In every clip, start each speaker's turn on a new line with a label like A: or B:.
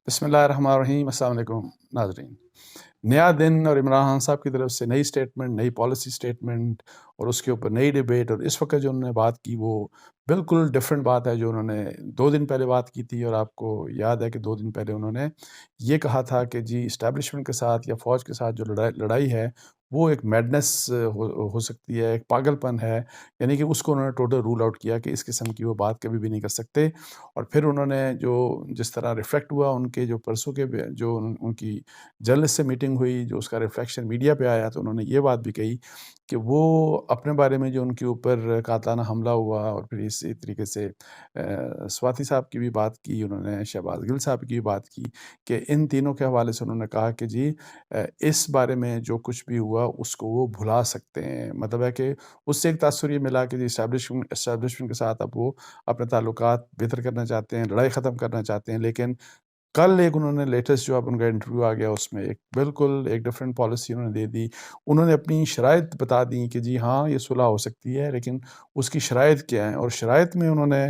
A: بسم اللہ الرحمن الرحیم۔ السلام علیکم ناظرین۔ نیا دن اور عمران خان صاحب کی طرف سے نئی سٹیٹمنٹ، نئی پالیسی سٹیٹمنٹ اور اس کے اوپر نئی ڈیبیٹ، اور اس وقت جو انہوں نے بات کی وہ بالکل ڈیفرنٹ بات ہے جو انہوں نے 2 دن پہلے بات کی تھی۔ اور آپ کو یاد ہے کہ 2 دن پہلے انہوں نے یہ کہا تھا کہ جی اسٹیبلشمنٹ کے ساتھ یا فوج کے ساتھ جو لڑائی ہے وہ ایک میڈنس ہو سکتی ہے، ایک پاگل پن ہے، یعنی کہ اس کو انہوں نے ٹوٹل رول آؤٹ کیا کہ اس قسم کی وہ بات کبھی بھی نہیں کر سکتے۔ اور پھر انہوں نے جس طرح ریفلیکٹ ہوا ان کے جو پرسوں کے جو ان کی جرنلسٹ سے میٹنگ ہوئی، جو اس کا ریفلیکشن میڈیا پہ آیا، تو انہوں نے یہ بات بھی کہی کہ وہ اپنے بارے میں جو ان کے اوپر قاطعانہ حملہ ہوا، اور پھر اسی طریقے سے سواتی صاحب کی بھی بات کی، انہوں نے شہباز گل صاحب کی بھی بات کی کہ ان تینوں کے حوالے سے انہوں نے کہا کہ جی اس بارے میں جو کچھ بھی ہوا اس کو وہ بھلا سکتے ہیں۔ مطلب ہے کہ اس سے ایک تاثر یہ ملا کہ جی اسٹیبلشمنٹ کے ساتھ اب وہ اپنے تعلقات بہتر کرنا چاہتے ہیں، لڑائی ختم کرنا چاہتے ہیں۔ لیکن کل ایک انہوں نے لیٹسٹ جو اب ان کا انٹرویو آ گیا، اس میں ایک بالکل ایک ڈیفرنٹ پالیسی انہوں نے دے دی۔ انہوں نے اپنی شرائط بتا دی کہ جی ہاں یہ صلح ہو سکتی ہے، لیکن اس کی شرائط کیا ہیں، اور شرائط میں انہوں نے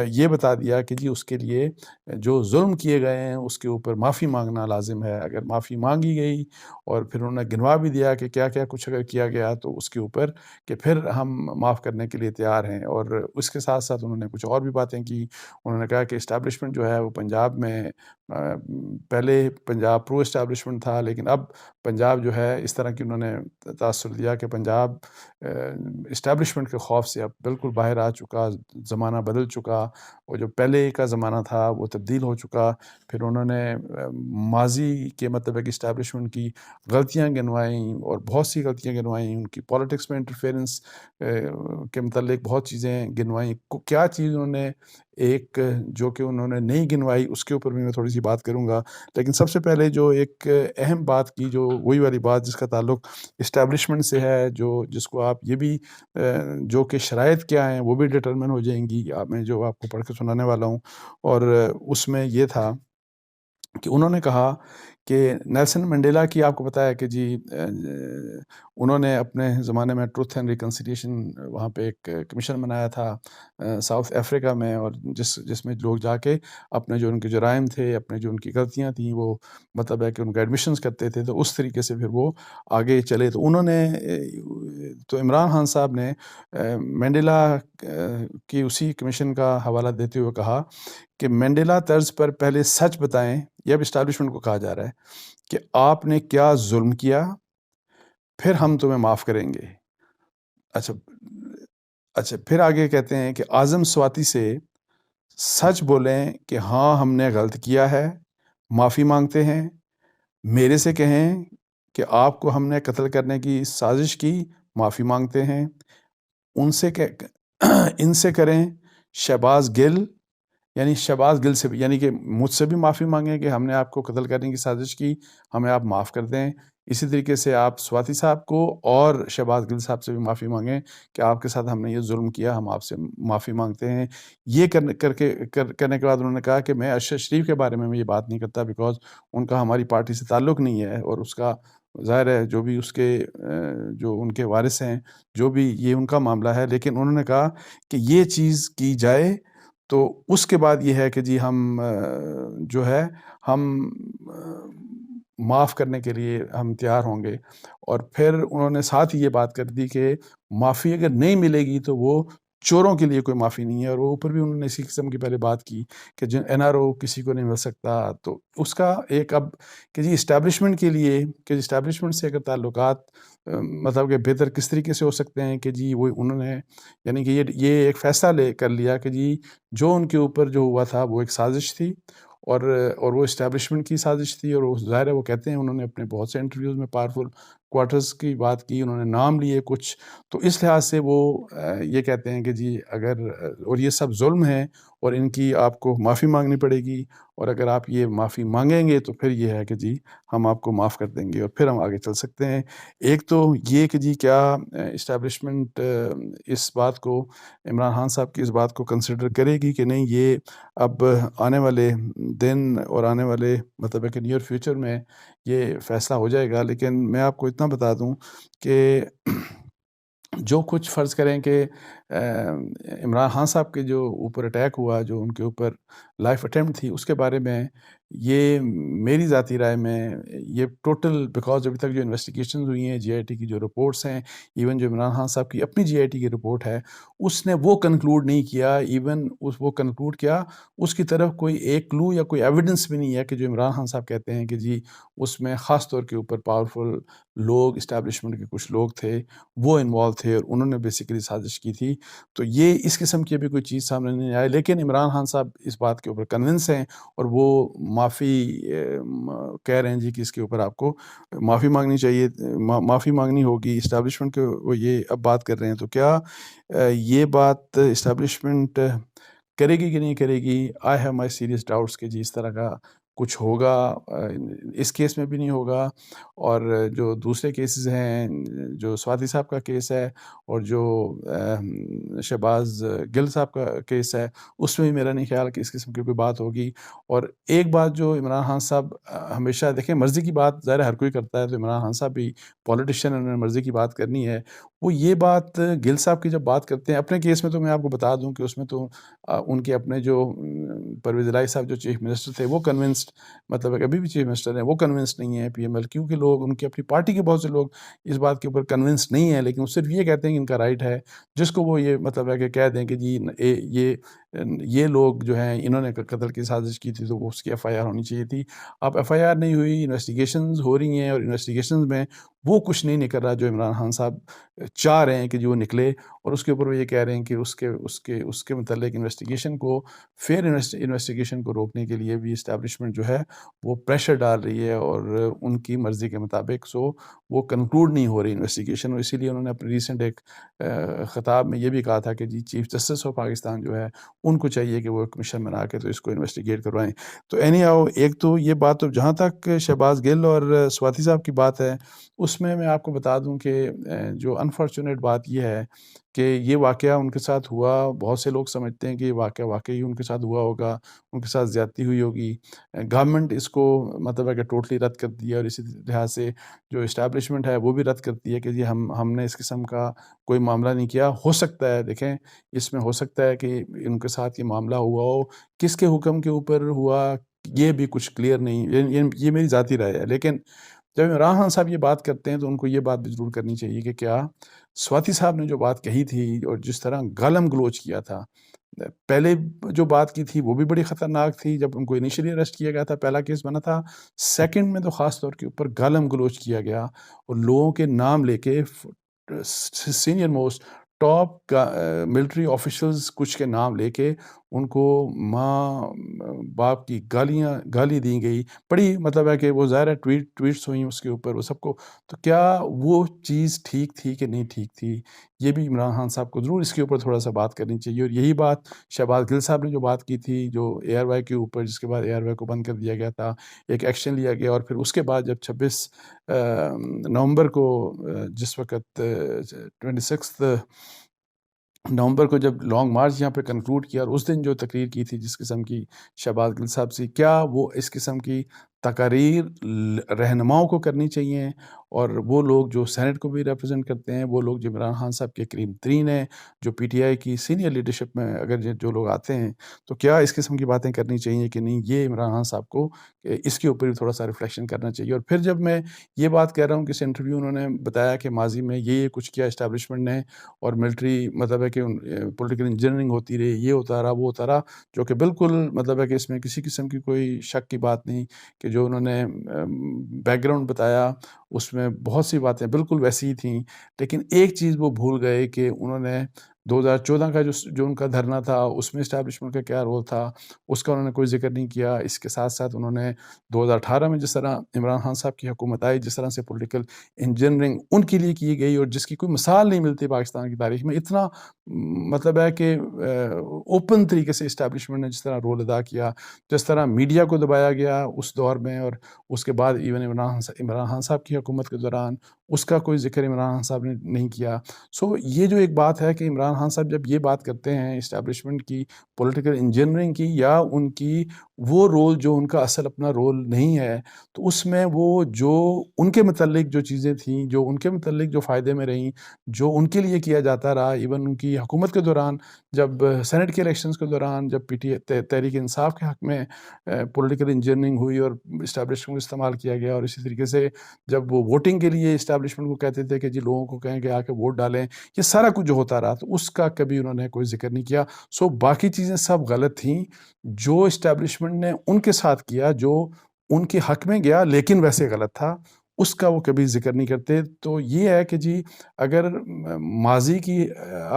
A: یہ بتا دیا کہ جی اس کے لیے جو ظلم کیے گئے ہیں اس کے اوپر معافی مانگنا لازم ہے۔ اگر معافی مانگی گئی اور پھر انہوں نے گنوا بھی دیا کہ کیا کیا کچھ اگر کیا گیا تو اس کے اوپر کہ پھر ہم معاف کرنے کے لیے تیار ہیں۔ اور اس کے ساتھ ساتھ انہوں نے کچھ اور بھی باتیں کی۔ انہوں نے کہا کہ اسٹیبلشمنٹ جو ہے وہ پنجاب میں پہلے پنجاب پرو اسٹیبلشمنٹ تھا، لیکن اب پنجاب جو ہے اس طرح کی انہوں نے تاثر دیا کہ پنجاب اسٹیبلشمنٹ کے خوف سے اب بالکل باہر آ چکا، زمانہ بدل چکا، اور جو پہلے کا زمانہ تھا وہ تبدیل ہو چکا۔ پھر انہوں نے ماضی کے مطلب ہے کہ اسٹیبلشمنٹ کی غلطیاں گنوائیں، اور بہت سی غلطیاں گنوائیں، ان کی پولیٹکس میں انٹرفیئرنس کے متعلق بہت چیزیں گنوائیں۔ کیا چیز انہوں نے ایک جو کہ انہوں نے نہیں گنوائی اس کے اوپر بھی میں تھوڑی سی بات کروں گا۔ لیکن سب سے پہلے جو ایک اہم بات کی، جو وہی والی بات جس کا تعلق اسٹیبلشمنٹ سے ہے، جس کو آپ یہ بھی جو کہ شرائط کیا ہیں وہ بھی ڈٹرمن ہو جائیں گی، میں جو آپ کو پڑھ کے سنانے والا ہوں۔ اور اس میں یہ تھا کہ انہوں نے کہا کہ نیلسن منڈیلا کی آپ کو پتہ ہے کہ جی انہوں نے اپنے زمانے میں ٹروتھ اینڈ ریکنسیلیشن وہاں پہ ایک کمیشن بنایا تھا ساؤتھ افریقہ میں، اور جس میں لوگ جا کے اپنے جو ان کے جرائم تھے، اپنے جو ان کی غلطیاں تھیں، وہ مطلب ہے کہ ان کا ایڈمیشنز کرتے تھے، تو اس طریقے سے پھر وہ آگے چلے۔ تو انہوں نے تو عمران خان صاحب نے منڈیلا کی اسی کمیشن کا حوالہ دیتے ہوئے کہا کہ منڈیلا طرز پر پہلے سچ بتائیں، یہ اب اسٹیبلشمنٹ کو کہا جا رہا ہے کہ آپ نے کیا ظلم کیا، پھر ہم تمہیں معاف کریں گے۔ اچھا پھر آگے کہتے ہیں کہ اعظم سواتی سے سچ بولیں کہ ہاں ہم نے غلط کیا ہے، معافی مانگتے ہیں۔ میرے سے کہیں کہ آپ کو ہم نے قتل کرنے کی سازش کی، معافی مانگتے ہیں۔ ان سے کریں شہباز گل، یعنی شہباز گل سے بھی، یعنی کہ مجھ سے بھی معافی مانگیں کہ ہم نے آپ کو قتل کرنے کی سازش کی، ہمیں آپ معاف کر دیں۔ اسی طریقے سے آپ سواتی صاحب کو اور شہباز گل صاحب سے بھی معافی مانگیں کہ آپ کے ساتھ ہم نے یہ ظلم کیا، ہم آپ سے معافی مانگتے ہیں۔ یہ کرنے کے بعد انہوں نے کہا کہ میں ارشد شریف کے بارے میں یہ بات نہیں کرتا، بیکاز ان کا ہماری پارٹی سے تعلق نہیں ہے، اور اس کا ظاہر ہے جو بھی اس کے جو ان کے وارث ہیں، جو بھی یہ ان کا معاملہ ہے۔ لیکن انہوں نے کہا کہ یہ چیز کی جائے تو اس کے بعد یہ ہے کہ جی ہم جو ہے ہم معاف کرنے کے لیے ہم تیار ہوں گے۔ اور پھر انہوں نے ساتھ ہی یہ بات کر دی کہ معافی اگر نہیں ملے گی تو وہ چوروں کے لیے کوئی معافی نہیں ہے۔ اور وہ اوپر بھی انہوں نے اسی قسم کی پہلے بات کی کہ NRO کسی کو نہیں مل سکتا۔ تو اس کا ایک اب کہ جی اسٹیبلشمنٹ کے لیے کہ اسٹیبلشمنٹ سے اگر تعلقات مطلب کہ بہتر کس طریقے سے ہو سکتے ہیں کہ جی وہ انہوں نے یعنی کہ یہ ایک فیصلہ کر لیا کہ جی جو ان کے اوپر جو ہوا تھا وہ ایک سازش تھی، اور وہ اسٹیبلشمنٹ کی سازش تھی۔ اور وہ ظاہر ہے وہ کہتے ہیں، انہوں نے اپنے بہت سے انٹرویوز میں پاورفل کوارٹرز کی بات کی، انہوں نے نام لیے کچھ، تو اس لحاظ سے وہ یہ کہتے ہیں کہ جی اگر اور یہ سب ظلم ہے اور ان کی آپ کو معافی مانگنی پڑے گی، اور اگر آپ یہ معافی مانگیں گے تو پھر یہ ہے کہ جی ہم آپ کو معاف کر دیں گے اور پھر ہم آگے چل سکتے ہیں۔ ایک تو یہ کہ جی کیا اسٹیبلشمنٹ اس بات کو، عمران خان صاحب کی اس بات کو کنسیڈر کرے گی کہ نہیں، یہ اب آنے والے دن اور آنے والے مطلب ہے کہ نیئر فیوچر میں یہ فیصلہ ہو جائے گا۔ لیکن میں آپ کو اتنا بتا دوں کہ جو کچھ فرض کریں کہ عمران خان صاحب کے جو اوپر اٹیک ہوا، جو ان کے اوپر لائف اٹیمپٹ تھی، اس کے بارے میں یہ میری ذاتی رائے میں یہ ٹوٹل بیکاز ابھی تک جو انویسٹیگیشنز ہوئی ہیں، جی آئی ٹی کی جو رپورٹس ہیں، ایون جو عمران خان صاحب کی اپنی جی آئی ٹی کی رپورٹ ہے، اس نے وہ کنکلوڈ نہیں کیا، ایون وہ کنکلوڈ کیا اس کی طرف کوئی ایک کلو یا کوئی ایویڈنس بھی نہیں ہے کہ جو عمران خان صاحب کہتے ہیں کہ جی اس میں خاص طور کے اوپر پاورفل لوگ، اسٹیبلشمنٹ کے کچھ لوگ تھے، وہ انوالو تھے اور انہوں نے بیسیکلی سازش کی تھی. تو یہ اس قسم کی ابھی کوئی چیز سامنے نہیں آئی، لیکن عمران خان صاحب اس بات کے اوپر کنونس ہیں اور وہ معافی کہہ رہے ہیں جی کہ اس کے اوپر آپ کو معافی مانگنی چاہیے، معافی مانگنی ہوگی اسٹیبلشمنٹ کے. وہ یہ اب بات کر رہے ہیں، تو کیا یہ بات اسٹیبلشمنٹ کرے گی کہ نہیں کرے گی؟ I have my serious doubts کہ جی اس طرح کا کچھ ہوگا. اس کیس میں بھی نہیں ہوگا، اور جو دوسرے کیسز ہیں، جو سوادی صاحب کا کیس ہے اور جو شہباز گل صاحب کا کیس ہے، اس میں بھی میرا نہیں خیال کہ اس قسم کی کوئی بات ہوگی. اور ایک بات جو عمران خان صاحب ہمیشہ دیکھیں، مرضی کی بات ظاہر ہر کوئی کرتا ہے، تو عمران خان صاحب بھی پولیٹیشین، انہوں نے مرضی کی بات کرنی ہے. وہ یہ بات گل صاحب کی جب بات کرتے ہیں اپنے کیس میں، تو میں آپ کو بتا دوں کہ اس میں تو ان کے اپنے جو پرویز الہی صاحب جو چیف منسٹر تھے، وہ کنونسڈ، مطلب ابھی بھی چیف منسٹر ہیں، وہ کنونسڈ نہیں ہیں پی ایم ایل کیو کے لوگ، ان کی اپنی پارٹی کے بہت سے لوگ اس بات کے اوپر کنونسڈ نہیں ہیں، لیکن وہ صرف یہ کہتے ہیں کہ ان کا رائٹ ہے، جس کو وہ یہ مطلب ہے کہ کہہ دیں کہ جی یہ لوگ جو ہیں انہوں نے قتل کی سازش کی تھی، تو وہ اس کی ایف آئی آر ہونی چاہیے تھی. اب ایف آئی آر نہیں ہوئی، انویسٹیگیشنز ہو رہی ہیں، اور انویسٹیگیشنز میں وہ کچھ نہیں نکل رہا جو عمران خان صاحب چاہ رہے ہیں کہ جو وہ نکلے، اور اس کے اوپر وہ یہ کہہ رہے ہیں کہ اس کے متعلق انویسٹیگیشن کو، فیئر انویسٹیگیشن کو روکنے کے لیے بھی اسٹیبلشمنٹ جو ہے وہ پریشر ڈال رہی ہے، اور ان کی مرضی کے مطابق وہ کنکلوڈ نہیں ہو رہی انویسٹیگیشن. اور اسی لیے انہوں نے اپنے ریسنٹ ایک خطاب میں یہ بھی کہا تھا کہ جی چیف جسٹس آف پاکستان جو ہے ان کو چاہیے کہ وہ کمیشن بنا کے تو اس کو انویسٹیگیٹ کروائیں. تو اینی ہاؤ، ایک تو یہ بات، تو جہاں تک شہباز گل اور سواتی صاحب کی بات ہے، اس میں آپ کو بتا دوں کہ جو انفارچونیٹ بات یہ ہے کہ یہ واقعہ ان کے ساتھ ہوا. بہت سے لوگ سمجھتے ہیں کہ یہ واقعہ واقعی ان کے ساتھ ہوا ہوگا، ان کے ساتھ زیادتی ہوئی ہوگی. گورنمنٹ اس کو مطلب ہے کہ ٹوٹلی رد کر دیا، اور اسی لحاظ سے جو اسٹیبلشمنٹ ہے وہ بھی رد کرتی ہے کہ جی ہم نے اس قسم کا کوئی معاملہ نہیں کیا. ہو سکتا ہے، دیکھیں اس میں ہو سکتا ہے کہ ان کے ساتھ یہ معاملہ ہوا ہو، کس کے حکم کے اوپر ہوا یہ بھی کچھ کلیئر نہیں. یہ میری ذاتی رائے ہے. لیکن جب عمران خان صاحب یہ بات کرتے ہیں تو ان کو یہ بات بھی ضرور کرنی چاہیے کہ کیا سواتی صاحب نے جو بات کہی تھی اور جس طرح گالم گلوچ کیا تھا، پہلے جو بات کی تھی وہ بھی بڑی خطرناک تھی جب ان کو انیشلی اریسٹ کیا گیا تھا، پہلا کیس بنا تھا. سیکنڈ میں تو خاص طور کے اوپر گالم گلوچ کیا گیا، اور لوگوں کے نام لے کے، senior most top military officials کچھ کے نام لے کے ان کو ماں باپ کی گالی دی گئی. بڑی مطلب ہے کہ وہ ظاہر ہے ٹویٹس ہوئیں اس کے اوپر وہ سب کو. تو کیا وہ چیز ٹھیک تھی کہ نہیں ٹھیک تھی؟ یہ بھی عمران خان صاحب کو ضرور اس کے اوپر تھوڑا سا بات کرنی چاہیے. اور یہی بات شہباز گل صاحب نے جو بات کی تھی جو اے آر وائی کے اوپر، جس کے بعد اے آر وائی کو بند کر دیا گیا تھا، ایک ایکشن لیا گیا، اور پھر اس کے بعد جب 26 نومبر کو، جس وقت 26 نومبر کو جب لانگ مارچ یہاں پہ کنکلوڈ کیا، اور اس دن جو تقریر کی تھی جس قسم کی شہباز گل صاحب سے، کیا وہ اس قسم کی تقاریر رہنماؤں کو کرنی چاہیے؟ اور وہ لوگ جو سینٹ کو بھی ریپرزینٹ کرتے ہیں، وہ لوگ جو عمران خان صاحب کے قریب ترین ہیں، جو پی ٹی آئی کی سینئر لیڈرشپ میں اگر جو لوگ آتے ہیں، تو کیا اس قسم کی باتیں کرنی چاہیے کہ نہیں؟ یہ عمران خان صاحب کو اس کے اوپر بھی تھوڑا سا ریفلیکشن کرنا چاہیے. اور پھر جب میں یہ بات کہہ رہا ہوں کہ اس انٹرویو انہوں نے بتایا کہ ماضی میں یہ کچھ کیا اسٹیبلشمنٹ نے، اور ملٹری مطلب ہے کہ پولیٹیکل انجینئرنگ ہوتی رہی، یہ ہوتا رہا، وہ ہوتا رہا، جو کہ بالکل مطلب ہے کہ اس میں کسی قسم کی کوئی شک کی بات نہیں، کہ جو انہوں نے بیک گراؤنڈ بتایا اس میں بہت سی باتیں بالکل ویسی ہی تھیں. لیکن ایک چیز وہ بھول گئے کہ انہوں نے 2014 کا جو ان کا دھرنا تھا، اس میں اسٹیبلشمنٹ کا کیا رول تھا، اس کا انہوں نے کوئی ذکر نہیں کیا. اس کے ساتھ ساتھ انہوں نے 2018 میں جس طرح عمران خان صاحب کی حکومت آئی، جس طرح سے پولیٹیکل انجینئرنگ ان کے لیے کی گئی، اور جس کی کوئی مثال نہیں ملتی پاکستان کی تاریخ میں، اتنا مطلب ہے کہ اوپن طریقے سے اسٹیبلشمنٹ نے جس طرح رول ادا کیا، جس طرح میڈیا کو دبایا گیا اس دور میں، اور اس کے بعد ایون عمران خان صاحب کی حکومت کے دوران اس کا کوئی ذکر عمران خان صاحب نے نہیں کیا. یہ جو ایک بات ہے کہ عمران خان صاحب جب یہ بات کرتے ہیں اسٹیبلشمنٹ کی، پولیٹیکل انجینئرنگ کی، یا ان کی وہ رول جو ان کا اصل اپنا رول نہیں ہے، تو اس میں وہ جو ان کے متعلق جو چیزیں تھیں، جو ان کے متعلق جو فائدے میں رہیں، جو ان کے لیے کیا جاتا رہا، ایون ان کی حکومت کے دوران، جب سینٹ کے الیکشنز کے دوران جب تحریک انصاف کے حق میں پولیٹیکل انجینئرنگ ہوئی اور اسٹیبلشمنٹ کو استعمال کیا گیا، اور اسی طریقے سے جب وہ ووٹنگ کے لیے اسٹیبلشمنٹ کو کہتے تھے کہ جی لوگوں کو کہیں کہ آ کے ووٹ ڈالیں، یہ سارا کچھ جو ہوتا رہا، تو اس کا کبھی انہوں نے کوئی ذکر نہیں کیا. باقی چیزیں سب غلط تھیں جو اسٹیبلشمنٹ نے ان کے ساتھ کیا، جو ان کے حق میں گیا لیکن ویسے غلط تھا، اس کا وہ کبھی ذکر نہیں کرتے. تو یہ ہے کہ جی اگر ماضی کی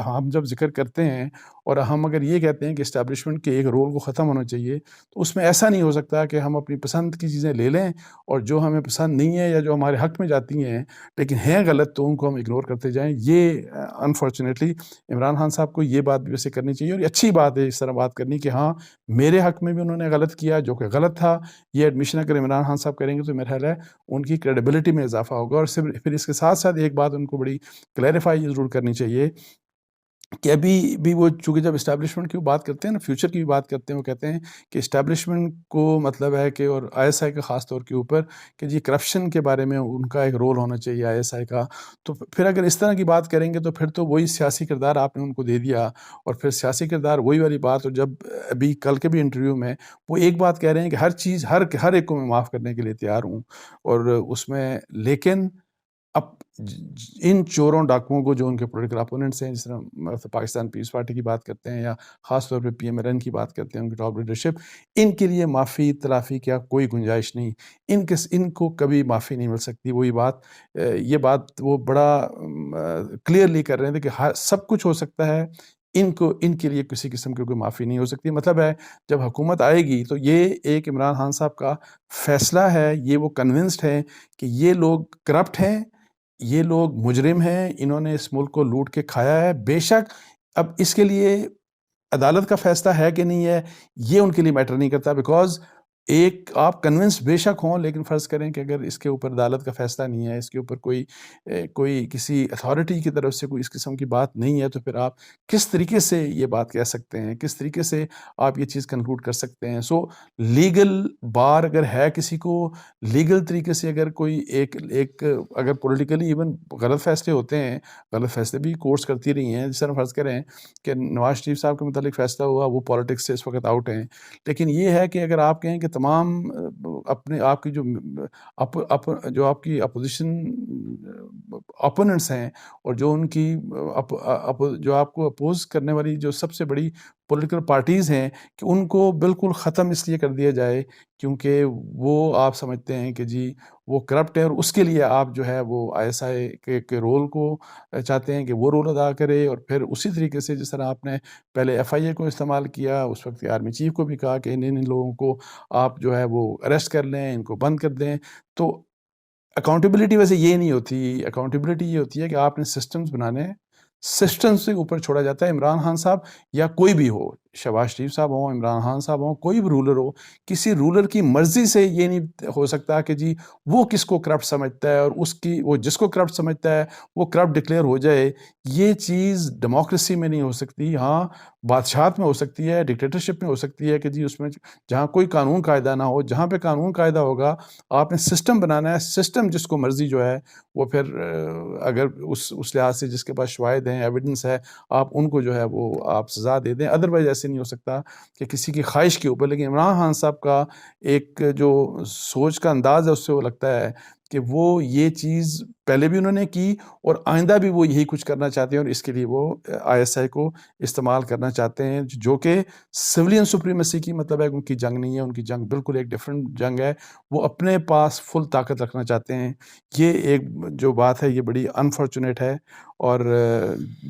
A: ہم جب ذکر کرتے ہیں اور ہم اگر یہ کہتے ہیں کہ اسٹیبلشمنٹ کے ایک رول کو ختم ہونا چاہیے، تو اس میں ایسا نہیں ہو سکتا کہ ہم اپنی پسند کی چیزیں لے لیں اور جو ہمیں پسند نہیں ہے یا جو ہمارے حق میں جاتی ہیں لیکن ہیں غلط تو ان کو ہم اگنور کرتے جائیں. یہ انفارچونیٹلی عمران خان صاحب کو یہ بات بھی ویسے کرنی چاہیے، اور یہ اچھی بات ہے اس طرح بات کرنی کہ ہاں میرے حق میں بھی انہوں نے غلط کیا جو کہ غلط تھا. یہ ایڈمیشن اگر عمران خان صاحب کریں گے تو میرا خیال ہے ان کی کریڈیبلٹی میں اضافہ ہوگا. اور پھر اس کے ساتھ ساتھ ایک بات ان کو بڑی کلیریفائی ضرور کرنی چاہیے کہ ابھی بھی وہ چونکہ جب اسٹیبلشمنٹ کی بات کرتے ہیں نا، فیوچر کی بھی بات کرتے ہیں، وہ کہتے ہیں کہ اسٹیبلشمنٹ کو مطلب ہے کہ، اور آئی ایس آئی کا خاص طور کے اوپر، کہ جی کرپشن کے بارے میں ان کا ایک رول ہونا چاہیے آئی ایس آئی کا. تو پھر اگر اس طرح کی بات کریں گے تو پھر تو وہی سیاسی کردار آپ نے ان کو دے دیا، اور پھر سیاسی کردار وہی والی بات. اور جب ابھی کل کے بھی انٹرویو میں وہ ایک بات کہہ رہے ہیں کہ ہر چیز ہر ایک کو میں معاف کرنے کے لیے تیار ہوں، اور اس میں لیکن اب ان چوروں ڈاکوؤں کو جو ان کے پولیٹیکل اپوننٹس ہیں، جس طرح پاکستان پیپلز پارٹی کی بات کرتے ہیں یا خاص طور پہ پی ایم ایل این کی بات کرتے ہیں، ان کی ٹاپ لیڈرشپ، ان کے لیے معافی تلافی کیا کوئی گنجائش نہیں. ان کو کبھی معافی نہیں مل سکتی. وہی بات یہ بات وہ بڑا کلیئرلی کر رہے تھے کہ سب کچھ ہو سکتا ہے، ان کے لیے کسی قسم کی کوئی معافی نہیں ہو سکتی. مطلب ہے جب حکومت آئے گی تو یہ ایک عمران خان صاحب کا فیصلہ ہے، یہ وہ کنونسڈ ہیں کہ یہ لوگ کرپٹ ہیں، یہ لوگ مجرم ہیں، انہوں نے اس ملک کو لوٹ کے کھایا ہے. بے شک اب اس کے لیے عدالت کا فیصلہ ہے کہ نہیں ہے یہ ان کے لیے میٹر نہیں کرتا، بیکاز ایک آپ کنونس بے شک ہوں، لیکن فرض کریں کہ اگر اس کے اوپر عدالت کا فیصلہ نہیں ہے، اس کے اوپر کوئی کسی اتھارٹی کی طرف سے کوئی اس قسم کی بات نہیں ہے، تو پھر آپ کس طریقے سے یہ بات کہہ سکتے ہیں، کس طریقے سے آپ یہ چیز کنکلوڈ کر سکتے ہیں. لیگل بار اگر ہے کسی کو، لیگل طریقے سے اگر کوئی ایک اگر پولیٹیکلی ایون غلط فیصلے ہوتے ہیں، غلط فیصلے بھی کورٹس کرتی رہی ہیں. جس طرح فرض کریں کہ نواز شریف صاحب کے متعلق فیصلہ ہوا، وہ پالیٹکس سے اس وقت آؤٹ ہیں، لیکن یہ ہے کہ اگر آپ کہیں کہ تمام اپنے آپ کی جو آپ کی اپوزیشن اپوننٹس ہیں، اور جو ان کی جو آپ کو اپوز کرنے والی جو سب سے بڑی پولیٹیکل پارٹیز ہیں، کہ ان کو بالکل ختم اس لیے کر دیا جائے کیونکہ وہ آپ سمجھتے ہیں کہ جی وہ کرپٹ ہے، اور اس کے لیے آپ جو ہے وہ آئی ایس آئی کے رول کو چاہتے ہیں کہ وہ رول ادا کرے. اور پھر اسی طریقے سے جس طرح آپ نے پہلے ایف آئی اے کو استعمال کیا، اس وقت آرمی چیف کو بھی کہا کہ ان لوگوں کو آپ جو ہے وہ اریسٹ کر لیں، ان کو بند کر دیں. تو اکاؤنٹیبلٹی ویسے یہ نہیں ہوتی. اکاؤنٹیبلٹی یہ ہوتی ہے کہ آپ نے سسٹمز بنانے ہیں، سسٹم سے اوپر چھوڑا جاتا ہے. عمران خان صاحب یا کوئی بھی ہو، شہباز شریف صاحب ہوں، عمران خان صاحب ہوں، کوئی بھی رولر ہو، کسی رولر کی مرضی سے یہ نہیں ہو سکتا کہ جی وہ کس کو کرپٹ سمجھتا ہے اور وہ جس کو کرپٹ سمجھتا ہے وہ کرپٹ ڈکلیئر ہو جائے. یہ چیز ڈیموکریسی میں نہیں ہو سکتی. ہاں بادشاہت میں ہو سکتی ہے، ڈکٹیٹرشپ میں ہو سکتی ہے کہ جی اس میں جہاں کوئی قانون قاعدہ نہ ہو. جہاں پہ قانون قاعدہ ہوگا آپ نے سسٹم بنانا ہے، سسٹم جس کو مرضی جو ہے وہ پھر اگر اس لحاظ سے جس کے پاس شواہد ہیں، ایویڈنس ہے، آپ ان کو جو ہے وہ آپ سزا دے دیں. ادروائز ایسے نہیں ہو سکتا کہ کسی کی خواہش کے اوپر. لیکن عمران خان صاحب کا ایک جو سوچ کا انداز ہے اس سے وہ لگتا ہے کہ وہ یہ چیز پہلے بھی انہوں نے کی اور آئندہ بھی وہ یہی کچھ کرنا چاہتے ہیں، اور اس کے لیے وہ آئی ایس آئی کو استعمال کرنا چاہتے ہیں، جو کہ سویلین سپریمیسی کی مطلب ہے ان کی جنگ نہیں ہے. ان کی جنگ بالکل ایک ڈیفرنٹ جنگ ہے. وہ اپنے پاس فل طاقت رکھنا چاہتے ہیں. یہ ایک جو بات ہے یہ بڑی انفارچونیٹ ہے، اور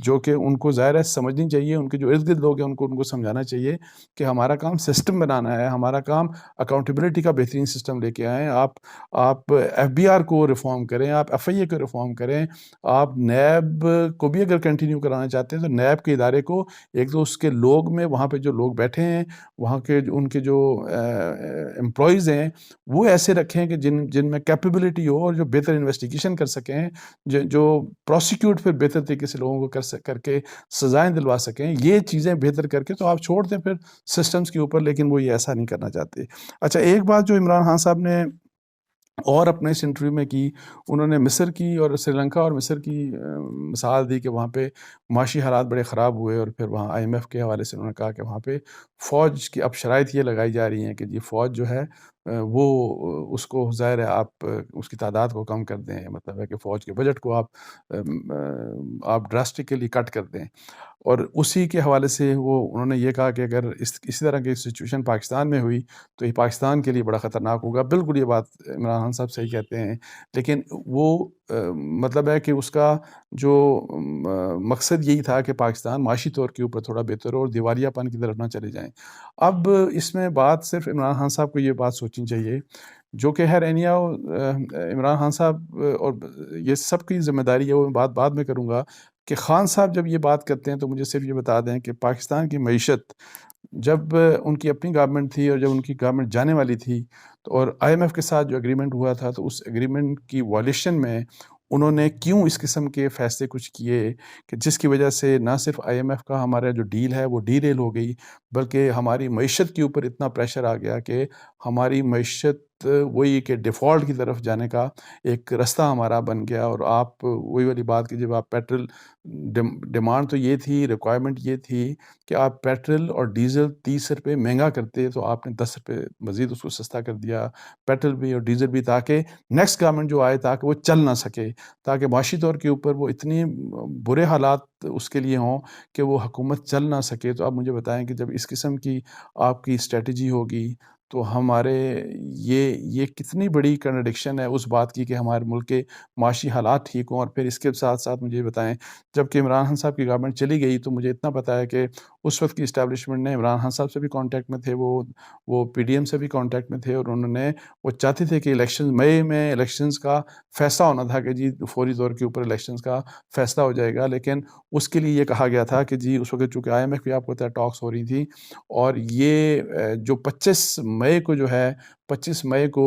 A: جو کہ ان کو ظاہر ہے سمجھنی چاہیے. ان کے جو ارد گرد لوگ ہیں ان کو سمجھانا چاہیے کہ ہمارا کام سسٹم بنانا ہے، ہمارا کام اکاؤنٹیبلٹی کا بہترین سسٹم لے کے آئیں. آپ ایف بی آر کو ریفارم کریں، آپ ایف آئی اے کو ریفارم کریں، آپ نیب کو بھی اگر کنٹینیو کرانا چاہتے ہیں تو نیب کے ادارے کو، ایک تو اس کے لوگ میں وہاں پہ جو لوگ بیٹھے ہیں وہاں کے ان کے جو امپلائیز ہیں وہ ایسے رکھیں کہ جن میں کیپیبلٹی ہو اور جو بہتر انویسٹیگیشن کر سکیں، جو پروسیکیوٹ پھر بہتر طریقے سے لوگوں کو کر کے سزائیں دلوا سکیں، یہ چیزیں بہتر کر کے تو آپ چھوڑ دیں پھر سسٹمز کے اوپر، لیکن وہ یہ ایسا نہیں کرنا چاہتے۔ اچھا، ایک بات جو عمران خان صاحب نے اور اپنے اس انٹرویو میں کی، انہوں نے مصر کی اور سری لنکا اور مصر کی مثال دی کہ وہاں پہ معاشی حالات بڑے خراب ہوئے، اور پھر وہاں آئی ایم ایف کے حوالے سے انہوں نے کہا کہ وہاں پہ فوج کی اب شرائط یہ لگائی جا رہی ہیں کہ جی فوج جو ہے وہ اس کو ظاہر ہے آپ اس کی تعداد کو کم کر دیں، مطلب ہے کہ فوج کے بجٹ کو آپ ڈراسٹکلی کٹ کر دیں، اور اسی کے حوالے سے انہوں نے یہ کہا کہ اگر اسی طرح کی سچویشن پاکستان میں ہوئی تو یہ پاکستان کے لیے بڑا خطرناک ہوگا۔ بالکل یہ بات عمران خان صاحب صحیح کہتے ہیں، لیکن وہ مطلب ہے کہ اس کا جو مقصد یہی تھا کہ پاکستان معاشی طور کے اوپر تھوڑا بہتر ہو اور دیوالیہ پن کی طرف نہ چلے جائیں۔ اب اس میں بات صرف عمران خان صاحب کو یہ بات سوچنی چاہیے، جو کہ خیر اینیاؤ عمران خان صاحب اور یہ سب کی ذمہ داری ہے، وہ میں بات بعد میں کروں گا کہ خان صاحب جب یہ بات کرتے ہیں تو مجھے صرف یہ بتا دیں کہ پاکستان کی معیشت جب ان کی اپنی گورنمنٹ تھی اور جب ان کی گورنمنٹ جانے والی تھی اور آئی ایم ایف کے ساتھ جو اگریمنٹ ہوا تھا تو اس اگریمنٹ کی وائلیشن میں انہوں نے کیوں اس قسم کے فیصلے کچھ کیے کہ جس کی وجہ سے نہ صرف آئی ایم ایف کا ہمارا جو ڈیل ہے وہ ڈی ریل ہو گئی، بلکہ ہماری معیشت کے اوپر اتنا پریشر آ گیا کہ ہماری معیشت وہی کہ ڈیفالٹ کی طرف جانے کا ایک رستہ ہمارا بن گیا۔ اور آپ وہی والی بات کہ جب آپ پیٹرول ڈیمانڈ تو یہ تھی، ریکوائرمنٹ یہ تھی کہ آپ پیٹرول اور ڈیزل 30 روپے مہنگا کرتے تو آپ نے 10 روپے مزید اس کو سستا کر دیا، پیٹرول بھی اور ڈیزل بھی، تاکہ نیکسٹ گورنمنٹ جو آئے تاکہ وہ چل نہ سکے، تاکہ معاشی طور کے اوپر وہ اتنی برے حالات اس کے لیے ہوں کہ وہ حکومت چل نہ سکے۔ تو آپ مجھے بتائیں کہ جب اس قسم کی آپ کی اسٹریٹجی ہوگی تو ہمارے یہ کتنی بڑی کنٹرڈکشن ہے اس بات کی کہ ہمارے ملک کے معاشی حالات ٹھیک ہوں۔ اور پھر اس کے ساتھ ساتھ مجھے بتائیں، جب کہ عمران خان صاحب کی گورنمنٹ چلی گئی تو مجھے اتنا پتہ ہے کہ اس وقت کی اسٹیبلشمنٹ نے عمران خان صاحب سے بھی کانٹیکٹ میں تھے، وہ پی ڈی ایم سے بھی کانٹیکٹ میں تھے، اور وہ چاہتے تھے کہ مئی میں الیکشنز کا فیصلہ ہونا تھا کہ جی فوری طور کے اوپر الیکشنز کا فیصلہ ہو جائے گا، لیکن اس کے لیے یہ کہا گیا تھا کہ جی اس وقت چونکہ آئی ایم ایف کی آپ کو ٹاکس ہو رہی تھی، اور یہ جو 25 مئی کو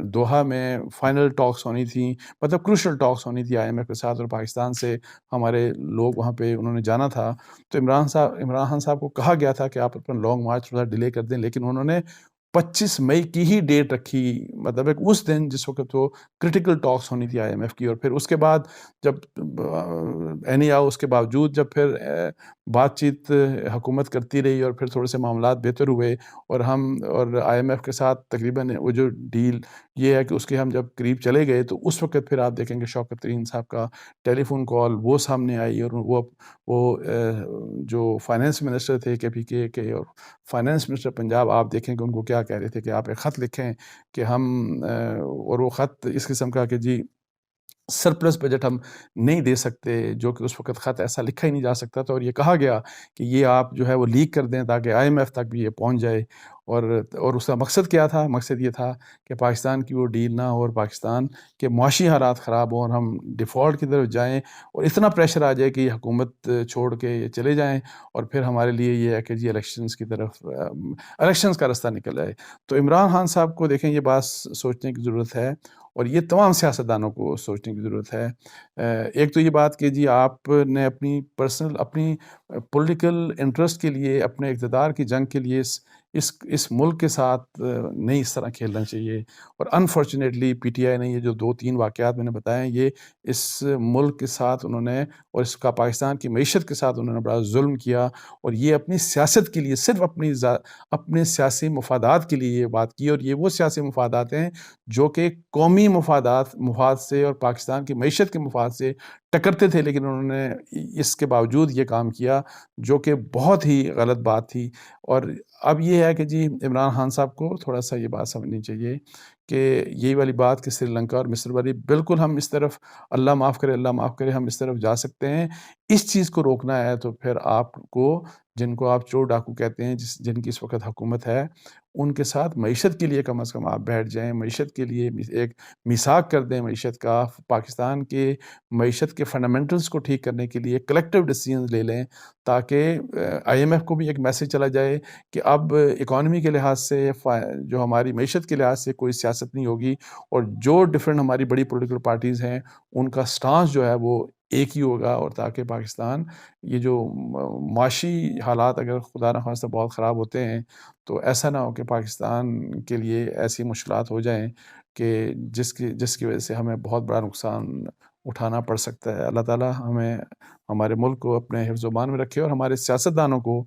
A: دوحہ میں فائنل ٹاکس ہونی تھی، مطلب کروشل ٹاکس ہونی تھی آئی ایم ایف کے ساتھ، اور پاکستان سے ہمارے لوگ وہاں پہ انہوں نے جانا تھا، تو عمران خان صاحب کو کہا گیا تھا کہ آپ اپنا لانگ مارچ تھوڑا ڈیلے کر دیں، لیکن انہوں نے 25 مئی کی ہی ڈیٹ رکھی، مطلب اس دن جس وقت وہ کرٹیکل ٹاکس ہونی تھی آئی ایم ایف کی۔ اور پھر اس کے بعد جب اس کے باوجود جب پھر بات چیت حکومت کرتی رہی اور پھر تھوڑے سے معاملات بہتر ہوئے، اور آئی ایم ایف کے ساتھ تقریباً وہ جو ڈیل یہ ہے کہ اس کے ہم جب قریب چلے گئے تو اس وقت پھر آپ دیکھیں گے شوکت ترین صاحب کا ٹیلی فون کال وہ سامنے آئی، اور وہ جو فائنینس منسٹر تھے کے پی کے اور فائنینس منسٹر پنجاب، آپ دیکھیں کہ ان کو کیا کہہ رہے تھے کہ آپ ایک خط لکھیں کہ اور وہ خط اس قسم کا کہ جی سرپلس بجٹ ہم نہیں دے سکتے، جو کہ اس وقت خط ایسا لکھا ہی نہیں جا سکتا تھا، اور یہ کہا گیا کہ یہ آپ جو ہے وہ لیک کر دیں تاکہ آئی ایم ایف تک بھی یہ پہنچ جائے، اور اس کا مقصد کیا تھا؟ مقصد یہ تھا کہ پاکستان کی وہ ڈیل نہ ہو اور پاکستان کے معاشی حالات خراب ہوں اور ہم ڈیفالٹ کی طرف جائیں اور اتنا پریشر آ جائے کہ یہ حکومت چھوڑ کے یہ چلے جائیں، اور پھر ہمارے لیے یہ ہے کہ جی الیکشنز کی طرف الیکشنز کا رستہ نکل جائے۔ تو عمران خان صاحب کو دیکھیں یہ بات سوچنے کی ضرورت ہے، اور یہ تمام سیاستدانوں کو سوچنے کی ضرورت ہے۔ ایک تو یہ بات کہ جی آپ نے اپنی پولیٹیکل انٹرسٹ کے لیے، اپنے اقتدار کی جنگ کے لیے اس ملک کے ساتھ نہیں اس طرح کھیلنا چاہیے، اور انفارچونیٹلی پی ٹی آئی نے یہ جو 2-3 واقعات میں نے بتائے ہیں، یہ اس ملک کے ساتھ انہوں نے اور اس کا پاکستان کی معیشت کے ساتھ انہوں نے بڑا ظلم کیا، اور یہ اپنی سیاست کے لیے صرف اپنے سیاسی مفادات کے لیے یہ بات کی، اور یہ وہ سیاسی مفادات ہیں جو کہ قومی مفاد سے اور پاکستان کی معیشت کے مفاد سے ٹکرتے تھے، لیکن انہوں نے اس کے باوجود یہ کام کیا جو کہ بہت ہی غلط بات تھی۔ اور اب یہ ہے کہ جی عمران خان صاحب کو تھوڑا سا یہ بات سمجھنی چاہیے کہ یہی والی بات کہ سری لنکا اور مصر والی بالکل ہم اس طرف اللہ معاف کرے ہم اس طرف جا سکتے ہیں، اس چیز کو روکنا ہے تو پھر آپ کو، جن کو آپ چور ڈاکو کہتے ہیں، جن کی اس وقت حکومت ہے، ان کے ساتھ معیشت کے لیے کم از کم آپ بیٹھ جائیں، معیشت کے لیے ایک میثاق کر دیں معیشت کا، پاکستان کے معیشت کے فنڈامنٹلز کو ٹھیک کرنے کے لیے کلیکٹیو ڈیسیژنز لے لیں، تاکہ آئی ایم ایف کو بھی ایک میسج چلا جائے کہ اب اکانومی کے لحاظ سے جو ہماری معیشت کے لحاظ سے کوئی سیاست نہیں ہوگی، اور جو ڈفرینٹ ہماری بڑی پولیٹیکل پارٹیز ہیں ان کا سٹانس جو ہے وہ ایک ہی ہوگا، اور تاکہ پاکستان یہ جو معاشی حالات اگر خدا نخواستہ بہت خراب ہوتے ہیں تو ایسا نہ ہو کہ پاکستان کے لیے ایسی مشکلات ہو جائیں کہ جس کی وجہ سے ہمیں بہت بڑا نقصان اٹھانا پڑ سکتا ہے۔ اللہ تعالیٰ ہمیں ہمارے ملک کو اپنے حفظ و امان میں رکھے، اور ہمارے سیاستدانوں کو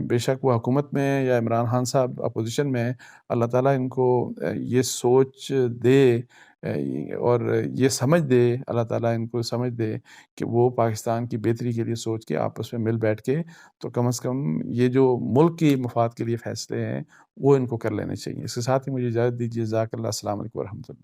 A: بے شک وہ حکومت میں یا عمران خان صاحب اپوزیشن میں، اللہ تعالیٰ ان کو یہ سوچ دے اور یہ سمجھ دے، اللہ تعالیٰ ان کو سمجھ دے کہ وہ پاکستان کی بہتری کے لیے سوچ کے آپس میں مل بیٹھ کے تو کم از کم یہ جو ملک کی مفاد کے لیے فیصلے ہیں وہ ان کو کر لینے چاہیے۔ اس کے ساتھ ہی مجھے اجازت دیجیے۔ جزاک اللہ، السلام علیکم ورحمۃ اللہ۔